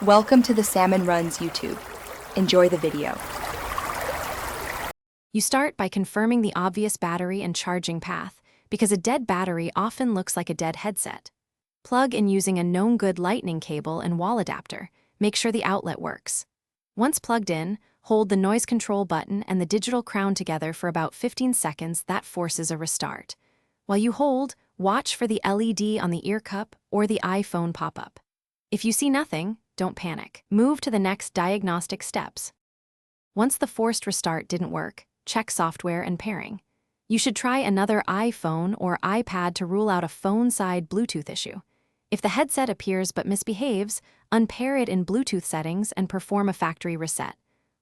Welcome to the Salmon Runs YouTube. Enjoy the video. You start by confirming the obvious battery and charging path, because a dead battery often looks like a dead headset. Plug in using a known good lightning cable and wall adapter. Make sure the outlet works. Once plugged in, hold the noise control button and the digital crown together for about 15 seconds. That forces a restart. While you hold, watch for the LED on the ear cup or the iPhone pop-up. If you see nothing, don't panic. Move to the next diagnostic steps. Once the forced restart didn't work, check software and pairing. You should try another iPhone or iPad to rule out a phone-side Bluetooth issue. If the headset appears but misbehaves, unpair it in Bluetooth settings and perform a factory reset.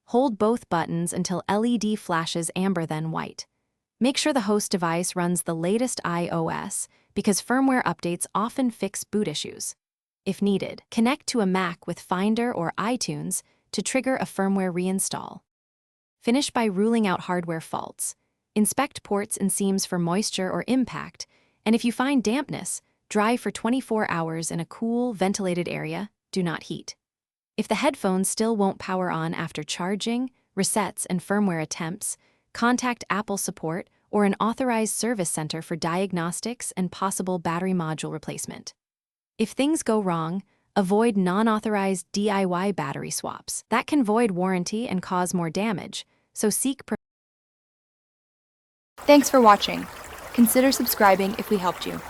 Hold both buttons until LED flashes amber then white. Make sure the host device runs the latest iOS, because firmware updates often fix boot issues. If needed, connect to a Mac with Finder or iTunes to trigger a firmware reinstall. Finish by ruling out hardware faults. Inspect ports and seams for moisture or impact, and if you find dampness, dry for 24 hours in a cool, ventilated area. Do not heat. If the headphones still won't power on after charging, resets, and firmware attempts, contact Apple support or an authorized service center for diagnostics and possible battery module replacement. If things go wrong, avoid non-authorized DIY battery swaps. That can void warranty and cause more damage, so seek. Thanks for watching. Consider subscribing if we helped you.